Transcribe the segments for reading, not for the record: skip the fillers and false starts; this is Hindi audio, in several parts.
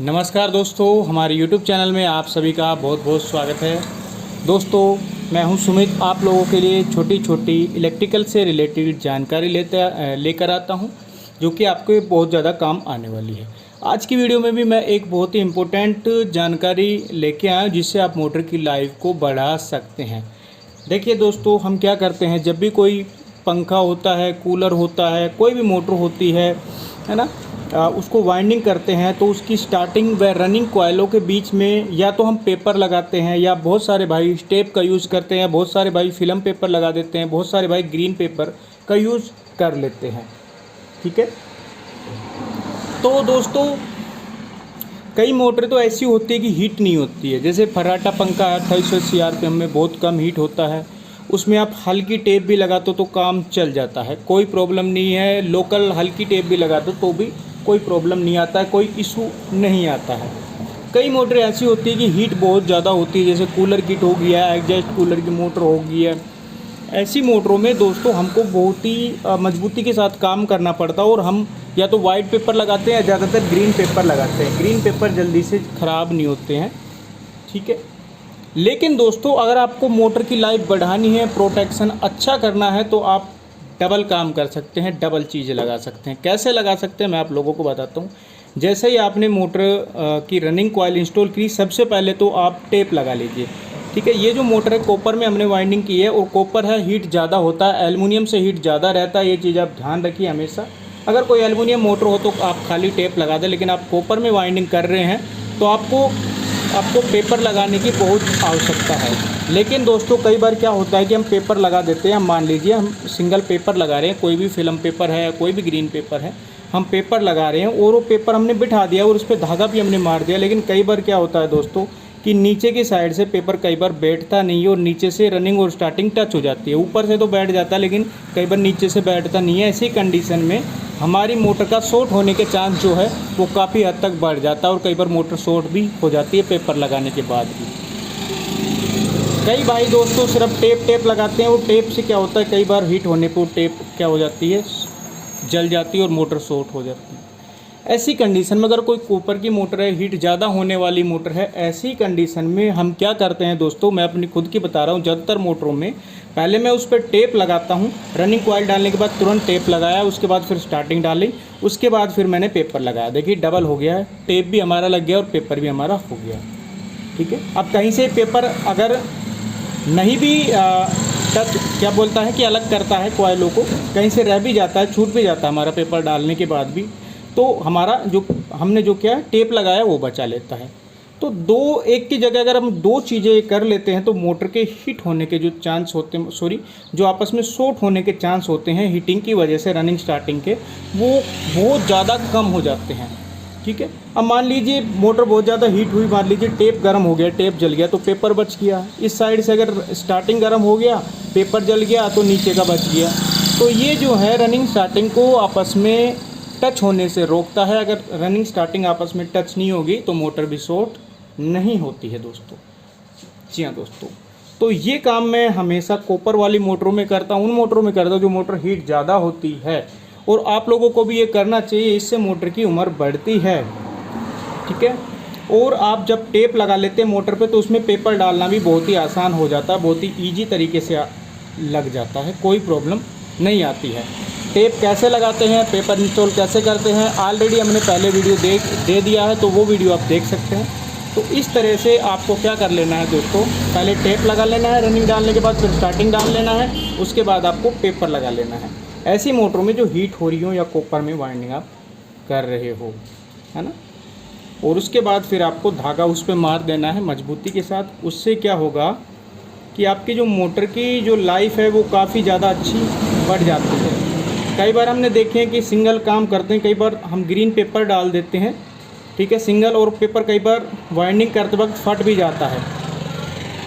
नमस्कार दोस्तों, हमारे YouTube चैनल में आप सभी का बहुत बहुत स्वागत है। दोस्तों, मैं हूं सुमित, आप लोगों के लिए छोटी छोटी इलेक्ट्रिकल से रिलेटेड जानकारी लेकर आता हूं, जो कि आपको बहुत ज़्यादा काम आने वाली है। आज की वीडियो में भी मैं एक बहुत ही इम्पोर्टेंट जानकारी लेके आया हूं, जिससे आप मोटर की लाइफ को बढ़ा सकते हैं। देखिए दोस्तों, हम क्या करते हैं, जब भी कोई पंखा होता है, कूलर होता है, कोई भी मोटर होती है ना, उसको वाइंडिंग करते हैं तो उसकी स्टार्टिंग व रनिंग कॉइलों के बीच में या तो हम पेपर लगाते हैं, या बहुत सारे भाई स्टेप का यूज़ करते हैं, बहुत सारे भाई फिल्म पेपर लगा देते हैं, बहुत सारे भाई ग्रीन पेपर का यूज़ कर लेते हैं। ठीक है, तो दोस्तों कई मोटरें तो ऐसी होती है कि हीट नहीं होती है। जैसे फर्राटा पंखा है, 2880 आरपीएम में बहुत कम हीट होता है, उसमें आप हल्की टेप भी लगा दो तो काम चल जाता है, कोई प्रॉब्लम नहीं है। लोकल हल्की टेप भी लगा दो तो भी कोई प्रॉब्लम नहीं आता है, कोई इशू नहीं आता है। कई मोटरें ऐसी होती है कि हीट बहुत ज़्यादा होती है, जैसे कूलर किट हो गया, एग्जॉस्ट कूलर की मोटर हो गई है। ऐसी मोटरों में दोस्तों हमको बहुत ही मजबूती के साथ काम करना पड़ता है, और हम या तो वाइट पेपर लगाते हैं या ज़्यादातर ग्रीन पेपर लगाते हैं। ग्रीन पेपर जल्दी से ख़राब नहीं होते हैं। ठीक है, लेकिन दोस्तों अगर आपको मोटर की लाइफ बढ़ानी है, प्रोटेक्शन अच्छा करना है, तो आप डबल काम कर सकते हैं, डबल चीज़ें लगा सकते हैं। कैसे लगा सकते हैं मैं आप लोगों को बताता हूँ। जैसे ही आपने मोटर की रनिंग कॉइल इंस्टॉल की, सबसे पहले तो आप टेप लगा लीजिए। ठीक है, ये जो मोटर है कॉपर में हमने वाइंडिंग की है, और कॉपर है हीट ज़्यादा होता है, एल्युमिनियम से हीट ज़्यादा रहता है, ये चीज़ आप ध्यान रखिए हमेशा। अगर कोई एल्युमिनियम मोटर हो तो आप खाली टेप लगा दें, लेकिन आप कॉपर में वाइंडिंग कर रहे हैं तो आपको पेपर लगाने की बहुत आवश्यकता है। लेकिन दोस्तों कई बार क्या होता है कि हम पेपर लगा देते हैं। मान लीजिए हम सिंगल पेपर लगा रहे हैं, कोई भी फिल्म पेपर है, कोई भी ग्रीन पेपर है, हम पेपर लगा रहे हैं और वो पेपर हमने बिठा दिया और उस पर धागा भी हमने मार दिया। लेकिन कई बार क्या होता है दोस्तों कि नीचे की साइड से पेपर कई बार बैठता नहीं है, और नीचे से रनिंग और स्टार्टिंग टच हो जाती है। ऊपर से तो बैठ जाता है, लेकिन कई बार नीचे से बैठता नहीं है। ऐसी कंडीशन में हमारी मोटर का शॉर्ट होने के चांस जो है वो काफ़ी हद तक बढ़ जाता है, और कई बार मोटर शॉर्ट भी हो जाती है पेपर लगाने के बाद भी। कई भाई दोस्तों सिर्फ टेप लगाते हैं, वो टेप से क्या होता है, कई बार हीट होने पर टेप क्या हो जाती है, जल जाती है और मोटर शॉर्ट हो जाती है। ऐसी कंडीशन में अगर कोई कॉपर की मोटर है, हीट ज़्यादा होने वाली मोटर है, ऐसी कंडीशन में हम क्या करते हैं दोस्तों, मैं अपनी खुद की बता रहा हूँ। ज़्यादातर मोटरों में पहले मैं उस पर टेप लगाता हूँ, रनिंग कॉइल डालने के बाद तुरंत टेप लगाया, उसके बाद फिर स्टार्टिंग डाली, उसके बाद फिर मैंने पेपर लगाया। देखिए डबल हो गया है, टेप भी हमारा लग गया और पेपर भी हमारा हो गया। ठीक है, अब कहीं से पेपर अगर नहीं भी टच क्या बोलता है कि अलग करता है कॉइलों को, कहीं से रह भी जाता है, छूट भी जाता है हमारा पेपर डालने के बाद भी, तो हमारा जो हमने जो क्या टेप लगाया वो बचा लेता है। तो दो एक की जगह अगर हम दो चीज़ें कर लेते हैं तो मोटर के हीट होने के जो चांस होते हैं, जो आपस में शॉर्ट होने के चांस होते हैं हीटिंग की वजह से, रनिंग स्टार्टिंग के, वो बहुत ज़्यादा कम हो जाते हैं। ठीक है, अब मान लीजिए मोटर बहुत ज़्यादा हीट हुई, मान लीजिए टेप गर्म हो गया, टेप जल गया, तो पेपर बच गया। इस साइड से अगर स्टार्टिंग गर्म हो गया, पेपर जल गया, तो नीचे का बच गया। तो ये जो है रनिंग स्टार्टिंग को आपस में टच होने से रोकता है। अगर रनिंग स्टार्टिंग आपस में टच नहीं होगी तो मोटर भी शॉर्ट नहीं होती है दोस्तों। जी हाँ दोस्तों, तो ये काम मैं हमेशा कॉपर वाली मोटरों में करता हूँ, उन मोटरों में करता हूँ जो मोटर हीट ज़्यादा होती है, और आप लोगों को भी ये करना चाहिए, इससे मोटर की उम्र बढ़ती है। ठीक है, और आप जब टेप लगा लेते हैं मोटर पे तो उसमें पेपर डालना भी बहुत ही आसान हो जाता है, बहुत ही ईजी तरीके से लग जाता है, कोई प्रॉब्लम नहीं आती है। टेप कैसे लगाते हैं, पेपर इंस्टॉल कैसे करते हैं, ऑलरेडी हमने पहले वीडियो दे दिया है, तो वो वीडियो आप देख सकते हैं। तो इस तरह से आपको क्या कर लेना है दोस्तों, पहले टेप लगा लेना है, रनिंग डालने के बाद फिर स्टार्टिंग डाल लेना है, उसके बाद आपको पेपर लगा लेना है। ऐसी मोटरों में जो हीट हो रही हो या कॉपर में वाइंडिंग आप कर रहे हो, है ना, और उसके बाद फिर आपको धागा उस पर मार देना है मजबूती के साथ। उससे क्या होगा कि आपकी जो मोटर की जो लाइफ है वो काफ़ी ज़्यादा अच्छी बढ़ जाती है। कई बार हमने देखे हैं कि सिंगल काम करते हैं, कई बार हम ग्रीन पेपर डाल देते हैं, ठीक है, सिंगल, और पेपर कई बार वाइंडिंग करते वक्त फट भी जाता है,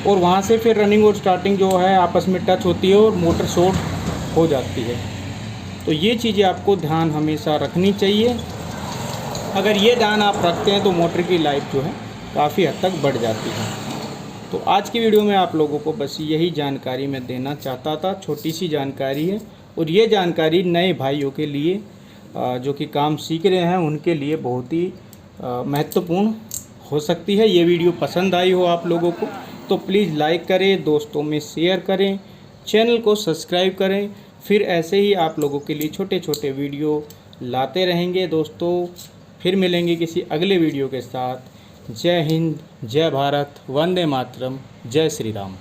और वहाँ से फिर रनिंग और स्टार्टिंग जो है आपस में टच होती है और मोटर शॉर्ट हो जाती है। तो ये चीज़ें आपको ध्यान हमेशा रखनी चाहिए। अगर ये ध्यान आप रखते हैं तो मोटर की लाइफ जो है काफ़ी हद तक बढ़ जाती है। तो आज की वीडियो में आप लोगों को बस यही जानकारी मैं देना चाहता था, छोटी सी जानकारी है, और ये जानकारी नए भाइयों के लिए जो कि काम सीख रहे हैं उनके लिए बहुत ही महत्वपूर्ण हो सकती है। ये वीडियो पसंद आई हो आप लोगों को तो प्लीज़ लाइक करें, दोस्तों में शेयर करें, चैनल को सब्सक्राइब करें। फिर ऐसे ही आप लोगों के लिए छोटे छोटे वीडियो लाते रहेंगे दोस्तों। फिर मिलेंगे किसी अगले वीडियो के साथ। जय हिंद, जय भारत, वंदे मातरम, जय श्री राम।